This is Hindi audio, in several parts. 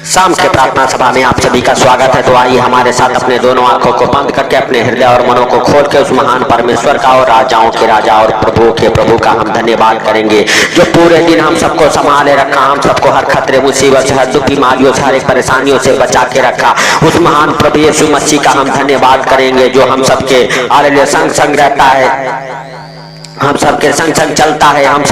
शाम के प्रार्थना सभा में आप सभी का स्वागत है। तो आइए हमारे साथ अपने दोनों आंखों को बंद करके अपने हृदय और मनों को खोल के उस महान परमेश्वर का और राजाओं के राजा और प्रभुओं के प्रभु का हम धन्यवाद करेंगे, जो पूरे दिन हम सबको संभाले रखा, हम सबको हर खतरे मुसीबत से, हर दुख बीमारियों से, हर एक परेशानियों से बचा के रखा। उस महान प्रभु यीशु मसीह का हम धन्यवाद करेंगे, जो हम सबके हालेलुया संग संग रहता है, हम सबके संग संग चलता है, हम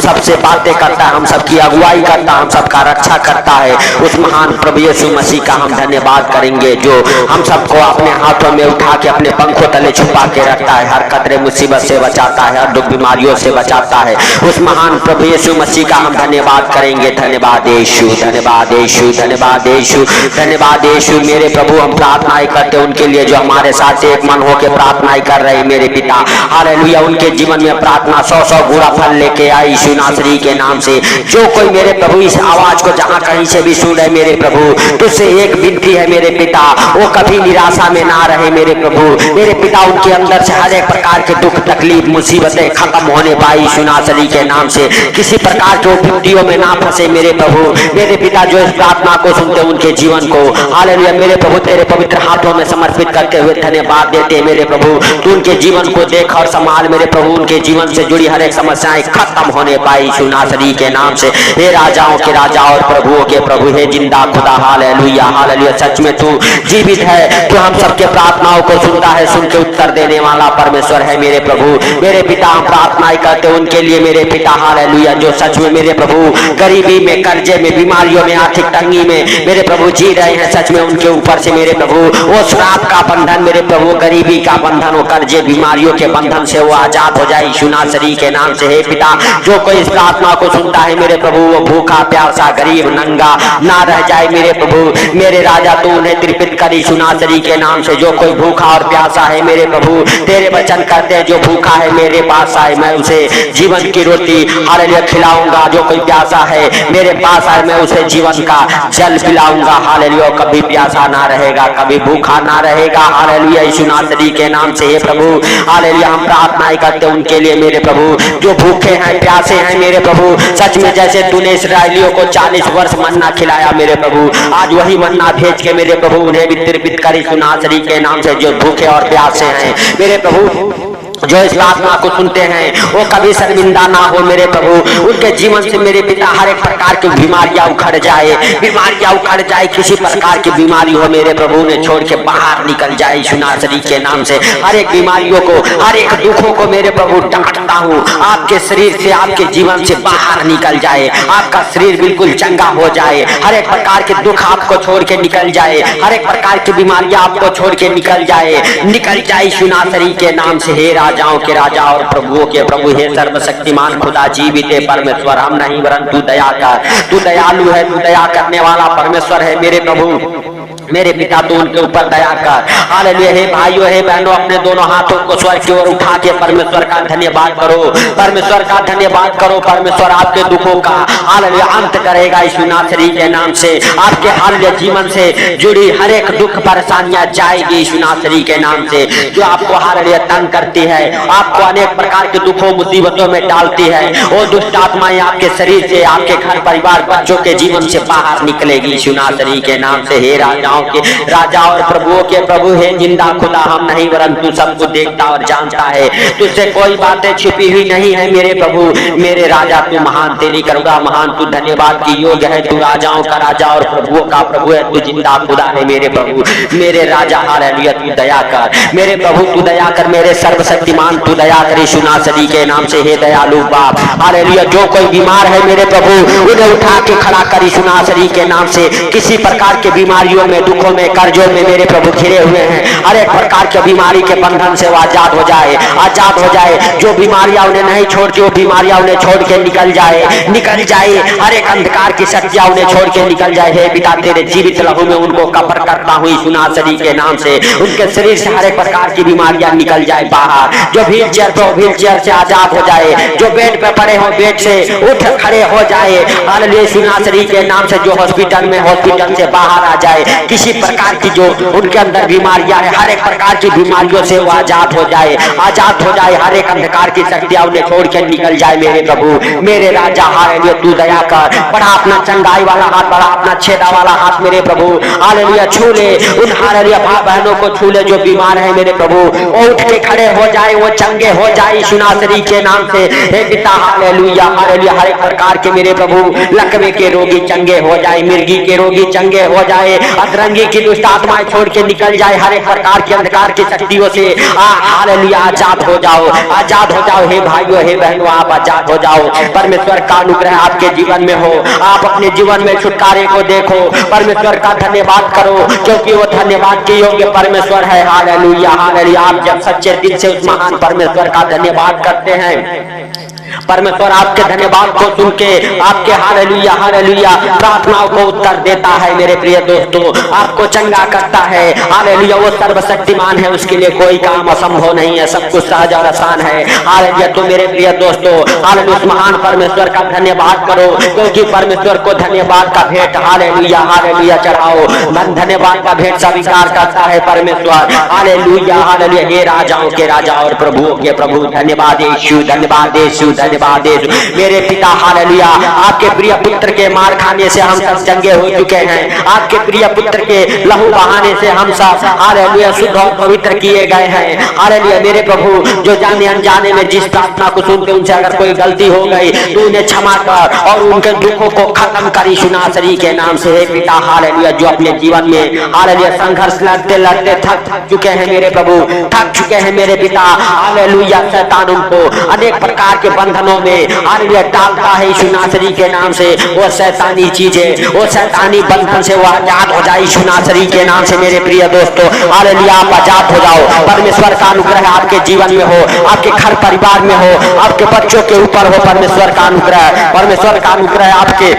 सबसे बातें करता है, हम सबकी अगुवाई करता है, हम सबका रक्षा करता है। उस महान प्रभु यीशु मसीह का हम धन्यवाद करेंगे, जो हम सबको अपने हाथों में उठा के अपने पंखों तले छुपा के रखता है, हर खतरे मुसीबत से बचाता है, हर दुख बीमारियों से बचाता है। उस महान प्रभु यीशु मसीह का हम धन्यवाद करेंगे। धन्यवाद यीशु, धन्यवाद यीशु, धन्यवाद यीशु, धन्यवाद यीशु। मेरे प्रभु हम प्रार्थनाएं करते उनके लिए जो हमारे साथ एक मन होकर प्रार्थनाएं कर रहे हैं। मेरे पिता हालेलुया, उनके जीवन में प्रार्थना 100 गुना फल लेके आई यीशु नासरी के नाम से। जो कोई मेरे प्रभु इस आवाज को जहां कहीं से भी सुन रहे मेरे प्रभु, तुझसे एक विनती है मेरे पिता, वो कभी निराशा में ना रहे मेरे प्रभु। मेरे पिता उनके अंदर से हर एक प्रकार के दुख तकलीफ मुसीबतें खत्म होने पाई यीशु नासरी के नाम से। किसी प्रकार के विपत्तियों में ना फंसे मेरे प्रभु। मेरे पिता जो इस प्रार्थना को सुनते उनके जीवन को हालेलुया मेरे प्रभु तेरे पवित्र हाथों में समर्पित करते हुए धन्यवाद देते मेरे प्रभु। तू उनके जीवन को देख और संभाल मेरे प्रभु, उनके जीवन से जुड़ी हर एक समस्याएं खत्म होने पाई यीशु नासरी के नाम से। हे राजाओं के राजा और प्रभुओं के प्रभु, हे जिंदा खुदा हालेलुया हालेलुया। सच में तू जीवित है, तू हम सबके प्रार्थनाओं को सुनता है, सुन के उत्तर देने वाला परमेश्वर है मेरे प्रभु। मेरे पिता हम प्रार्थनाएं करते उनके लिए मेरे पिता हालेलुया, जो सच में मेरे प्रभु गरीबी में, कर्जे में, बीमारियों में, आर्थिक तंगी में मेरे प्रभु जी रहे हैं। सच में उनके ऊपर से मेरे प्रभु वो श्राप का बंधन मेरे प्रभु, गरीबी का बंधन, वो कर्जे बीमारियों के बंधन से वो आजाद हो जाए यीशु नासरी के नाम से। हे पिता जो कोई इस प्रार्थना को सुनता है मेरे प्रभु, वो भूखा प्यासा गरीब नंगा ना रह जाए मेरे प्रभु। मेरे राजा तू उन्हें त्रिपित कर यीशु नासरी के नाम से। जो कोई भूखा और प्यासा है मेरे प्रभु, तेरे वचन करते हैं जो भूखा है मेरे पास आए, मैं उसे जीवन की रोटी हालेलुया खिलाऊंगा। जो कोई प्यासा है मेरे पास आए, मैं उसे जीवन का जल पिलाऊंगा हालेलुया। कभी प्यासा ना रहेगा, कभी भूखा ना रहेगा हालेलुया यीशु नासरी के नाम से। हे प्रभु हालेलुया हम प्रार्थनाएं करते उनके लिए मेरे प्रभु, जो भूखे हैं प्यासे हैं मेरे प्रभु। सच में जैसे तूने इस्राएलियों को 40 वर्ष मन्ना खिलाया मेरे प्रभु, आज वही मन्ना भेज के मेरे प्रभु उन्हें भी त्रिपित कर यीशु नासरी के नाम से। जो भूखे और प्यासे हैं मेरे प्रभु, जो इस प्रार्थना को सुनते हैं वो कभी शर्मिंदा ना हो मेरे प्रभु। उनके जीवन से मेरे पिता हर एक प्रकार की बीमारियां उखड़ जाए, बीमारियां उखड़ जाए, किसी प्रकार की बीमारी हो मेरे प्रभु ने छोड़ के बाहर निकल जाए यीशु नासरी के नाम से। हर एक बीमारियों को, हर एक दुखों को मेरे प्रभु डांटता हूँ, आपके शरीर से, आपके जीवन से बाहर निकल जाए, आपका शरीर बिल्कुल चंगा हो जाए, हर एक प्रकार के दुख आपको छोड़ के निकल जाए, हर एक प्रकार की बीमारियां आपको छोड़ के निकल जाए यीशु नासरी के नाम से। हे राजाओं के राजा और प्रभुओं के प्रभु, हे सर्वशक्तिमान खुदा जीवित है परमेश्वर, हम नहीं वरन तू दया कर, तू दयालु है, तू दया करने वाला परमेश्वर है मेरे प्रभु। मेरे पिता तू उनके ऊपर दया कर हालेलुया। हे भाइयों हे बहनों, अपने दोनों हाथों को स्वर्ग की ओर उठा के परमेश्वर का धन्यवाद करो, परमेश्वर का धन्यवाद करो। परमेश्वर आपके दुखों का हालेलुया अंत करेगा यीशु नासरी के नाम से। आपके हालेलुया जीवन से जुड़ी हर एक दुख परेशानियां जाएगी यीशु नासरी के नाम से। जो आपको हालेलुया तंग करती है, आपको अनेक प्रकार के दुखों मुसीबतों में डालती है, वो दुष्ट आत्माएं आपके शरीर से, आपके घर परिवार बच्चों के जीवन से बाहर निकलेगी यीशु नासरी के नाम से। हे राजा के राजा और प्रभुओं के प्रभु, हे जिंदा खुदा हम नहीं वरन तू सबको देखता और जानता है, तुझसे कोई बातें छिपी हुई नहीं है मेरे प्रभु। मेरे राजा तू महान तेरी करुणा महान, तू धन्यवाद की योग्य है, तू राजाओं का राजा और प्रभुओं का प्रभु है, तू जिंदा खुदा है मेरे प्रभु। मेरे राजा हालेलुया तू दया कर मेरे प्रभु, तू दया कर मेरे सर्वशक्तिमान, तू दया कर यीशु नासरी के नाम से। हे दयालु बाप हालेलुया, जो कोई बीमार है मेरे प्रभु उन्हें उठा के खड़ा कर यीशु नासरी के नाम से। किसी प्रकार के बीमारियों में, दुखों में, कर्जों में मेरे प्रभु घिरे हुए हैं, हर एक प्रकार के बीमारी के बंधन से वो आजाद हो जाए, आजाद हो जाए। जो बीमारियां उन्हें नहीं छोड़ती वो बीमारियां उन्हें छोड़ के निकल जाए, निकल जाए। हर एक अंधकार की शक्तियां उन्हें छोड़ के निकल जाए। हे पिता तेरे जीवित लहू में उनको कब्र करता हूँ यीशु नासरी के नाम से। उनके शरीर से हर एक प्रकार की बीमारियां निकल जाए बाहर। जो व्हील चेयर पे, व्हील चेयर से आजाद हो जाए। जो बेड पे पड़े हो, बेड से उठ खड़े हो जाए हालेलुया यीशु नासरी के नाम से। जो हॉस्पिटल में, हॉस्पिटल से बाहर आ जाए। किसी प्रकार की जो उनके अंदर बीमारियां है, हर एक प्रकार की बीमारियों से वो आजाद हो जाए, आजाद हो जाए। हर एक अंधकार की शक्तियां उन्हें छोड़ के निकल जाए मेरे प्रभु, मेरे राजा। हालेलुया, तू दया कर, बढ़ा अपना चंगाई वाला हाथ, बढ़ा अपना छेदा वाला हाथ मेरे प्रभु। हालेलुया, छू ले उन हालेलुया भाई बहनों को, छू ले जो बीमार है मेरे प्रभु, वो उठ के खड़े हो जाए, वो चंगे हो जाए यीशु नासरी के नाम से। हे पिता हालेलुया, हालेलुया, हर एक प्रकार के मेरे प्रभु लकवे के रोगी चंगे हो जाए, मिर्गी के रोगी चंगे हो जाए, अतरंगी की दुष्ट आत्माएं छोड़ के निकल जाए, हर एक प्रकार के अंधकार की शक्तियों से हालेलुया आजाद हो जाओ, आजाद हो जाओ। हे भाइयों, हे बहनों, आप आजाद हो जाओ। परमेश्वर का अनुग्रह आपके जीवन में हो, आप अपने जीवन में छुटकारे को देखो। परमेश्वर का धन्यवाद करो, क्योंकि वो धन्यवाद के योग्य परमेश्वर है। Hallelujah, hallelujah. आप जब सच्चे दिल से उस महान परमेश्वर का धन्यवाद करते हैं, परमेश्वर आपके धन्यवाद को सुन के आपके हालेलुया, हालेलुया प्रार्थनाओं को उत्तर देता है मेरे प्रिय दोस्तों, आपको चंगा करता है। हालेलुया, वो सर्वशक्तिमान है, उसके लिए कोई काम असंभव नहीं है, सब कुछ सहज और आसान है। हालेलुया, तो मेरे प्रिय दोस्तों, हालेलुया, उस महान परमेश्वर का धन्यवाद करो, क्योंकि परमेश्वर को धन्यवाद का भेंट हालेलुया, हालेलुया चढ़ाओ। धन्यवाद का भेंट स्वीकार करता है परमेश्वर। Hallelujah, hallelujah. हे राजाओं के राजा और प्रभुओं के प्रभु, धन्यवाद यीशु, धन्यवाद यीशु, धन्यवाद यीशु। मेरे पिता हालेलुया, आपके प्रिय पुत्र के मार खाने से हम सब चंगे हो चुके हैं, आपके प्रिय पुत्र के लहू बहाने से हम सब हालेलुया शुद्ध और पवित्र किए गए हैं। हालेलुया, मेरे प्रभु, जो जाने अनजाने में जिस प्रार्थना को सुनते उनसे अगर कोई गलती हो गई तो उन्हें क्षमा कर और उनके दुखों को खत्म कर यीशु नासरी के नाम से। हे पिता हालेलुया, जो अपने जीवन में हालेलुया संघर्ष लड़ते लड़ते थक चुके हैं मेरे प्रभु, थक चुके हैं मेरे पिता हालेलुया, शैतान उनको अनेक प्रकार के बंधनों में हालेलुया डालता है यीशु नासरी के नाम से। वो शैतानी चीजें, वो शैतानी बंधन से वो आजाद हो जाए यीशु नासरी के नाम से। मेरे प्रिय दोस्तों हालेलुया, आप आजाद हो जाओ। परमेश्वर का अनुग्रह आपके जीवन में हो, आपके घर परिवार में हो, आपके बच्चों के ऊपर हो परमेश्वर का अनुग्रह, परमेश्वर का अनुग्रह आपके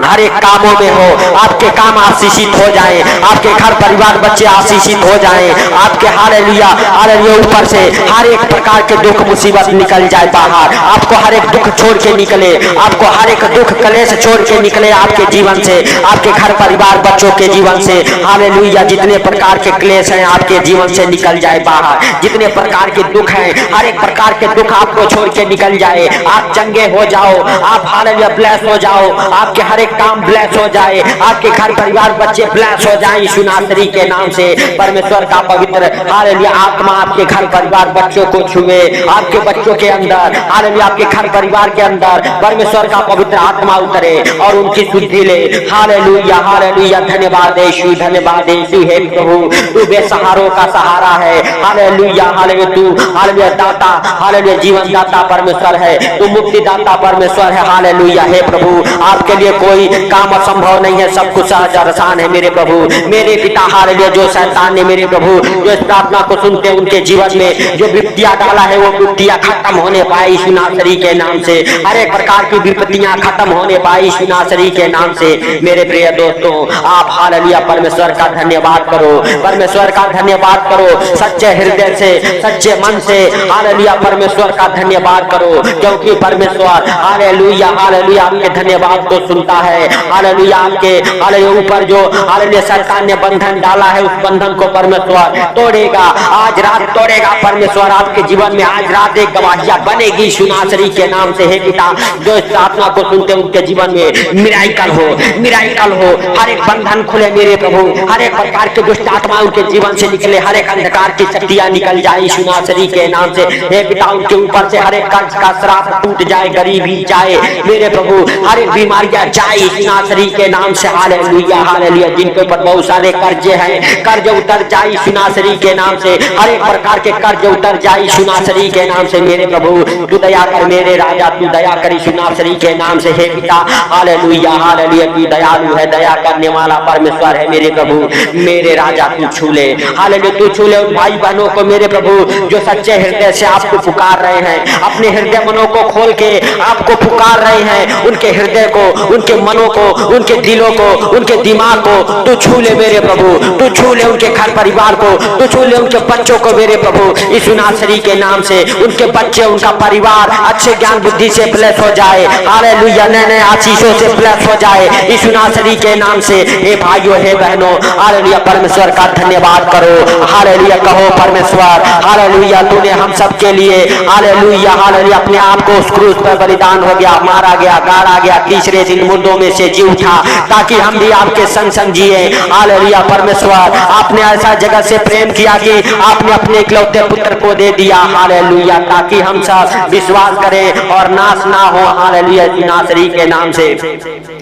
हर एक कामों में हो, आपके काम आशीषित हो जाए, आपके घर परिवार बच्चे आशीषित हो जाए, आपके हालेलुया, हालेलुया ऊपर से हर एक प्रकार के दुख मुसीबत निकल जाए बाहर, आपको हर एक दुख छोड़ के निकले, आपको हर एक दुख कलेश छोड़ के निकले आपके जीवन से, आपके घर परिवार बच्चों के जीवन से। हालेलुया, जितने प्रकार के क्लेश हैं आपके जीवन से निकल जाए बाहर, जितने प्रकार के दुख हैं हर एक प्रकार के दुख आपको छोड़ के निकल जाए, आप चंगे हो जाओ, आप हालेलुया ब्लेस हो जाओ, आपके हर एक काम ब्लेस हो जाए, आपके घर परिवार बच्चे ब्लेस हो जाए यीशु नासरी के नाम से। परमेश्वर का पवित्र हालेलुया आत्मा आपके घर परिवार बच्चों को छुए, आपके बच्चों के अंदर हालेलुया, आपके घर परिवार के अंदर परमेश्वर का पवित्र आत्मा उतरे और उनकी शुद्धि ले। हालेलुया, हालेलुया, धन्यवाद यीशु, धन्यवाद यीशु। हे प्रभु, तू बेसहारों का सहारा है। हालेलुया, हालेलुया, तू हालेलुया दाता, हालेलुया जीवन दाता परमेश्वर है, तू मुक्ति दाता परमेश्वर है। हालेलुया, हे प्रभु, आपके लिए कोई काम असंभव नहीं है, सब कुछ सहज और आसान है मेरे प्रभु, मेरे पिता। हालेलुया, जो शैतान ने मेरे प्रभु जो इस प्रार्थना को सुनते उनके जीवन में जो विपत्तियां डाला है वो विपत्तियां खत्म होने पाए यीशु नासरी के नाम से, हर एक प्रकार की विपत्तियां खत्म होने पाए यीशु नासरी के नाम से। मेरे प्रिय दोस्तों, आप हालेलुया परमेश्वर का धन्यवाद करो, परमेश्वर का धन्यवाद करो सच्चे हृदय से, सच्चे मन से। हालेलुया, परमेश्वर का धन्यवाद करो, क्योंकि परमेश्वर हालेलुया, हालेलुया आपके धन्यवाद को सुनता है। हालेलुया, आपके हालेलुया ऊपर जो हालेलुया शैतान ने बंधन डाला है उस बंधन को परमेश्वर तोड़ेगा, आज रात तोड़ेगा परमेश्वर आपके जीवन में। आज रात एक गवाहियां बनेगी यीशु नासरी के नाम से। हे पिता, जो इस प्रार्थना को सुनते उनके जीवन में मिराइकल हो, मिराइकल हो, हर एक बंधन खुले मेरे प्रभु, हर एक प्रकार के दुष्ट आत्मा उनके जीवन से निकले, हर एक अंधकार की शक्तियां निकल जाए यीशु नासरी के नाम से। हे पिता, उनके ऊपर से हर एक कर्ज का श्राप टूट जाए, गरीबी जाए मेरे प्रभु, हर एक बीमारियां जाए यीशु नासरी के नाम से। हालेलुया, हालेलुया, जिनके ऊपर बहुत सारे कर्जे हैं कर्ज उतर जाए यीशु नासरी के नाम से, हर एक प्रकार के कर्ज उतर जाए यीशु नासरी के नाम से। मेरे प्रभु तू दया कर, मेरे राजा तू दया कर यीशु नासरी के नाम से। हे पिता हालेलुया, हालेलुया, तू दयालु है, दया करने वाला परमेश्वर है मेरे प्रभु, मेरे राजा तू छू ले। हालेलुया, तू छू ले उन भाई बहनों को मेरे प्रभु जो सच्चे हृदय से आपको पुकार रहे हैं, अपने हृदय मनों को खोल के आपको पुकार रहे हैं, उनके हृदय को, उनके मनों को, उनके दिलों को, उनके दिमाग को तू छू ले मेरे प्रभु, तू छू ले उनके घर परिवार को, तू छू ले उनके बच्चों को मेरे प्रभु यीशु नासरी के नाम से। उनके बच्चे, उनका परिवार अच्छे ज्ञान बुद्धि से ब्लेस हो जाए, हालेलुया, नए नए आशीषों से ब्लेस हो जाए यीशु नासरी के नाम से। हे भाइयों, हे बहनों, हालेलुया, परमेश्वर का धन्यवाद करो, हालेलुया, कहो परमेश्वर, हालेलुया, तूने हम सब के लिए, हालेलुया, हालेलुया, अपने आप को उस क्रूस पर बलिदान हो गया, मारा गया, गाड़ा गया, तीसरे दिन मुर्दों में से जी उठा, ताकि हम भी आपके संग संग जिए। हालेलुया, परमेश्वर, आपने ऐसा जगत से प्रेम किया कि आपने अपने इकलौते पुत्र को दे दिया, हालेलुया, ताकि हम सब विश्वास करें और नाश ना हो, हालेलुया, नासरी के नाम से।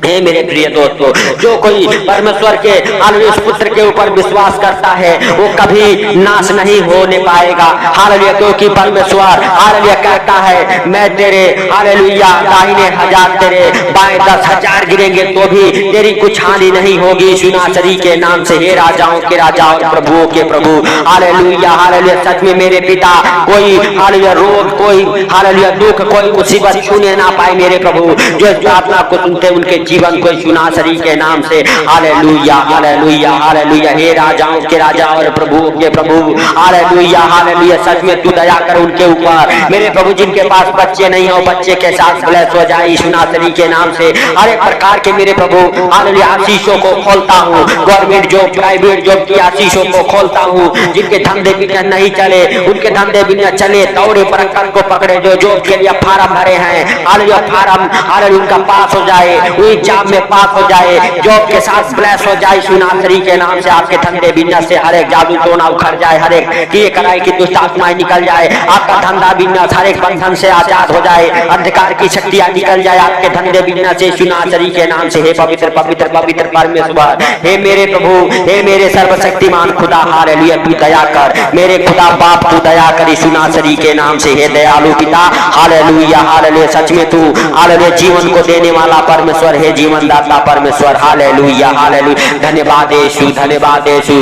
हे मेरे प्रिय दोस्तों, जो कोई परमेश्वर के हालेलुया पुत्र के ऊपर विश्वास करता है वो कभी नाश नहीं होने पाएगा, हालेलुया, क्योंकि परमेश्वर हालेलुया कहता है, मैं तेरे हालेलुया दाहिने 1000 तेरे बाएं 10,000 गिरेंगे तो भी तेरी कुछ हानि नहीं होगी यीशु नासरी के नाम से। हे राजाओं के राजा और प्रभुओं के प्रभु, हालेलुया, हालेलुया, सच में मेरे पिता कोई हालेलुया रोग, कोई हालेलुया दुख, कोई मुसीबत छूने ना पाए मेरे प्रभु। जो प्रार्थना को सुनते उनके जीवन को यीशु नासरी के नाम से, हालेलुया, हालेलुया, हालेलुया, हे राजाओं के राजा और प्रभुओं के प्रभु, हालेलुया, हालेलुया, सच में तू दया कर उनके ऊपर मेरे प्रभु। जिनके पास बच्चे नहीं हो, बच्चे के साथ ब्लेस हो जाए यीशु नासरी के नाम से। हर एक प्रकार के मेरे प्रभु हालेलुया आशीषों को खोलता हूँ, गवर्नमेंट जॉब, प्राइवेट जॉब की आशीषों को खोलता हूँ। जिनके धंधे बिजनेस नहीं चले उनके धंधे बिजनेस चले, दौड़े पर को पकड़े, जो जॉब के लिए फार्म भरे हैं, हालेलुया, फार्म हालेलुया उनका पास हो जाए, एग्जाम में पास हो जाए, जॉब के साथ ब्लेस हो जाए यीशु नासरी के नाम से। आपके धंधे बिजनेस से हर एक जादू टोना उखड़ जाए, हर एक किए कराई की दुष्ट आत्माएं निकल जाए, आपका धंधा बिजनेस हर एक बंधन से आजाद हो जाए, अंधकार की शक्तियां निकल जाए आपके धंधे बिजनेस से यीशु नासरी के नाम से। हे पवित्र पवित्र पवित्र परमेश्वर, हे मेरे प्रभु, हे मेरे सर्वशक्तिमान खुदा, हालेलुया, तू दया कर, मेरे खुदा बाप तू दया कर यीशु नासरी के नाम से। हे दयालु पिता, हालेलुया, हालेलुया, सच में तू हालेलुया जीवन को देने वाला परमेश्वर है, जीवन दाता परमेश्वर, हालेलुया, हालेलुया, धन्यवाद यीशु, धन्यवाद यीशु।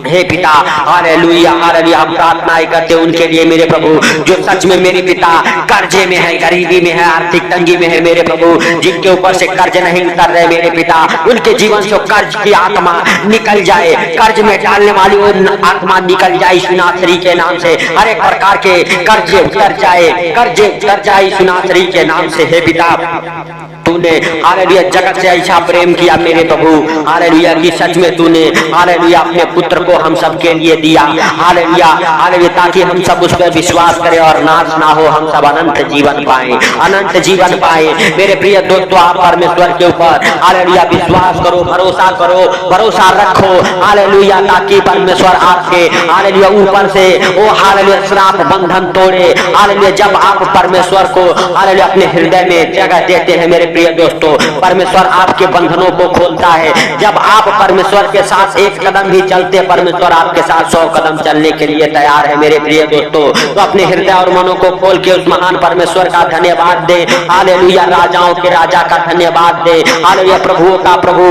हे पिता, हालेलुया, हालेलुया, हम प्रार्थनाएं करते उनके लिए मेरे प्रभु जो सच में मेरे पिता कर्जे में है, गरीबी में है, आर्थिक तंगी में है मेरे प्रभु, जिनके ऊपर से कर्ज नहीं उतर रहे मेरे पिता, उनके जीवन से कर्ज की आत्मा निकल जाए, कर्ज में डालने वाली वो आत्मा निकल जाए यीशु नासरी के नाम से। हर एक प्रकार के कर्जे उतर जाए, कर्जे उतर जाए यीशु नासरी के नाम से। हे पिता, तूने हालेलुया जगत से ऐसा प्रेम किया मेरे प्रभु, हालेलुया, कि सच में तूने हालेलुया अपने पुत्र को हम सब के लिए दिया, हालेलुया, हालेलुया, ताकि हम सब उस पर विश्वास करें और नाश ना हो, हम सब अनंत जीवन पाए, अनंत जीवन पाए। मेरे प्रिय दोस्तों, आप परमेश्वर के ऊपर हालेलुया विश्वास करो, भरोसा करो, भरोसा रखो, हालेलुया, ताकि परमेश्वर आपके हालेलुया ऊपर से वो हालेलुया श्राप बंधन तोड़े, हालेलुया। जब आप परमेश्वर को हालेलुया अपने हृदय में जगह देते हैं मेरे प्रिय दोस्तों, परमेश्र आपके बंधनों को खोलता है। जब आप परमेश्वर के साथ एक कदम भी चलते, परमेश्वर आपके साथ 100 कदम चलने के लिए तैयार है मेरे प्रिय दोस्तों। तो अपने हृदय और मनों को खोल के उस महान परमेश्वर का धन्यवाद दे, हालेलुया, राजाओं के राजा का धन्यवाद दे, हालेलुया, प्रभुओं का प्रभु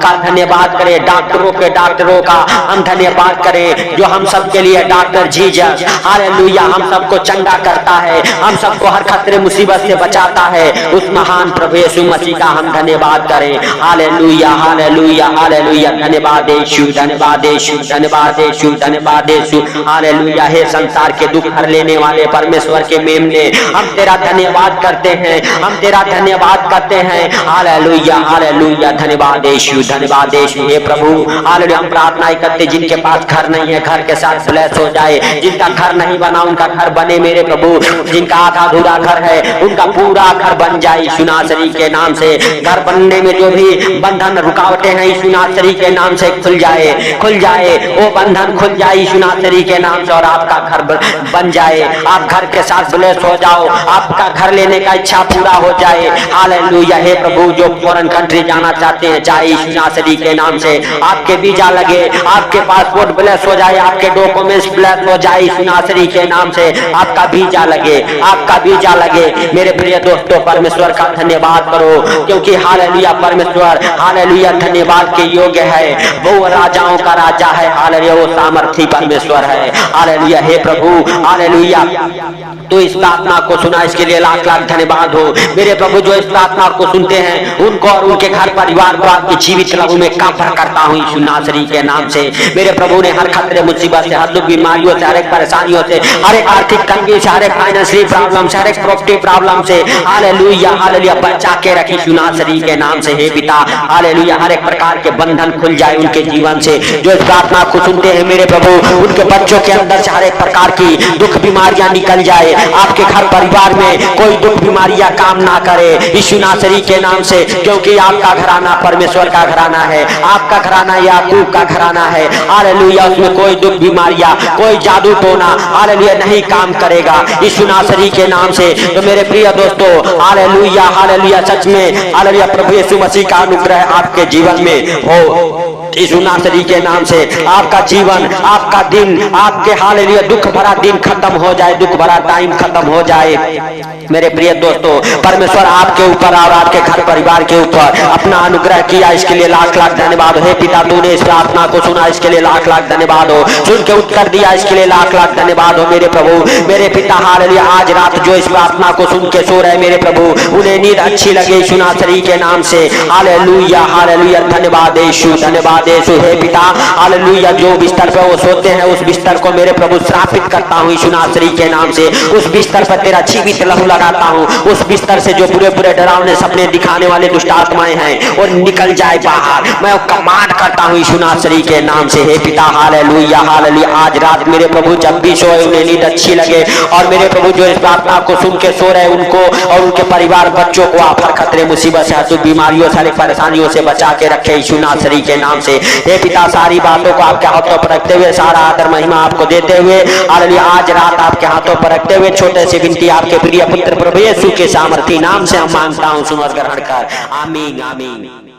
का धन्यवाद करे, डॉक्टरों के डॉक्टरों का हम धन्यवाद करें, जो हम सब के लिए डॉक्टर जीसस, हालेलुया, हम सबको चंगा करता है, हम सबको हर खतरे मुसीबत से बचाता है, उस महान प्रभु यीशु मसीह का हम धन्यवाद करें, हालेलुया, हालेलुया, हालेलुया, धन्यवाद यीशु, धन्यवाद यीशु, धन्यवाद यीशु, धन्यवाद यीशु, हालेलुया। हे संसार के दुख हर लेने वाले परमेश्वर के मेमने, हम तेरा धन्यवाद करते हैं, हम तेरा धन्यवाद करते हैं, हालेलुया, हालेलुया, धन्यवाद यीशु, धन्यवाद यीशु। हे प्रभु, हालेलुया, हम प्रार्थनाएं करते जिनके पास घर नहीं है, घर के साथ ब्लेस हो जाए, जिनका घर नहीं बना उनका घर बने मेरे प्रभु, जिनका आधा अधूरा घर है उनका पूरा घर बन जाए यीशु नासरी के नाम से। घर बनने में जो भी बंधन रुकावटें हैं यीशु नासरी के नाम से खुल जाए, खुल जाए, वो बंधन खुल जाए यीशु नासरी के नाम से, और आपका घर बन जाए, आप घर के साथ ब्लेस हो जाओ, आपका घर लेने का इच्छा पूरा हो जाए, हालेलुया। हे प्रभु, जो फॉरेन कंट्री जाना चाहते हैं चाहे यीशु नासरी के नाम से आपके वीजा लगे, आपके पासपोर्ट ब्लेस हो जाए, आपके डॉक्यूमेंट्स ब्लेस हो जाए यीशु नासरी के नाम से, आपका वीजा लगे, आपका वीजा लगे मेरे प्रिय दोस्तों। परमेश्वर का धन्यवाद करो, क्योंकि हालेलुया परमेश्वर हालेलुया धन्यवाद के योग्य है, वो राजाओं का राजा है, हालेलुया, वो सामर्थी परमेश्वर है, हालेलुया। हे प्रभु, हालेलुया, तो इस प्रार्थना को सुना, इसके लिए लाख लाख धन्यवाद हो मेरे प्रभु। जो इस प्रार्थना को सुनते हैं उनको और उनके घर परिवार को आपकी जीवित लहू में कवर करता हूँ यीशु नासरी के नाम से। मेरे प्रभु ने हर खतरे मुसीबत से, हर दुख बीमारियों से, हर एक परेशानियों से, हर एक आर्थिक तंगी से, हर एक फाइनेंशियल प्रॉब्लम से, हर एक प्रॉपर्टी प्रॉब्लम से हालेलुया हालेलुया बचा के रखी यीशु नासरी के नाम से। हे पिता हालेलुया, हर एक प्रकार के बंधन खुल जाए उनके जीवन से। जो इस प्रार्थना को सुनते हैं मेरे प्रभु, उनके बच्चों के अंदर से हर एक प्रकार की दुख बीमारियां निकल जाए। आपके घर परिवार में कोई दुख बीमारियां काम ना करे यीशु नासरी के नाम से, क्योंकि आपका घराना परमेश्वर का घराना है, आपका घराना याकूब का घराना है। हालेलुया, उसमें कोई दुख बीमारियां, कोई जादू टोना हालेलुया नहीं काम करेगा यीशु नासरी के नाम से। तो मेरे प्रिय दोस्तों हालेलुया हालेलुया, सच में हालेलुया प्रभु यीशु मसीह का अनुग्रह आपके जीवन में हो यीशु नासरी के नाम से। आपका जीवन, आपका दिन, आपके हालेलुया दुख भरा दिन खत्म हो जाए, दुख भरा टाइम खत्म हो जाए। मेरे प्रिय दोस्तों परमेश्वर आपके ऊपर और आपके घर परिवार के ऊपर अपना अनुग्रह किया, इसके लिए लाख लाख धन्यवाद हो। हे पिता, तूने इस प्रार्थना को सुना, इसके लिए लाख लाख धन्यवाद हो। सुन के उत्तर दिया, इसके लिए लाख लाख धन्यवाद हो मेरे प्रभु। मेरे पिता हालेलुया, आज रात जो इस प्रार्थना को सुन के सो रहे मेरे प्रभु, उन्हें नींद अच्छी लगे यीशु नासरी के नाम से। हालेलुया हालेलुया, धन्यवाद यीशु, धन्यवाद यीशु। हे पिता हालेलुया, जो बिस्तर पे वो सोते हैं उस बिस्तर को मेरे प्रभु श्रापित करता हूँ यीशु नासरी के नाम से। उस बिस्तर पर तेरा जीवित लहू लगाता हूँ। उस बिस्तर से जो बुरे बुरे डरावने सपने दिखाने वाले दुष्ट आत्माएं हैं वो निकल जाए बाहर। मैं कमांड करता हूँ यीशु नासरी के नाम से। हे पिता हालेलुया हालेलुया, आज रात मेरे प्रभु जब भी सोए उन्हें नींद अच्छी लगे, और मेरे प्रभु जो इस प्रार्थना को सुन के सो रहे उनको और उनके परिवार बच्चों को आप हर खतरे मुसीबत से, हर बीमारियों से, हर परेशानियों से बचा के रखे यीशु नासरी के नाम से। हे पिता, सारी बातों को आपके हाथों पर रखते हुए, सारा आदर महिमा आपको देते हुए हालेलुया आज रात आपके हाथों पर रखते हुए छोटे से विनती आपके प्रिय पुत्र प्रभु यीशु के सामर्थी नाम से हम मांगता हूँ, सुमर ग्रहण कर। आमीन आमीन।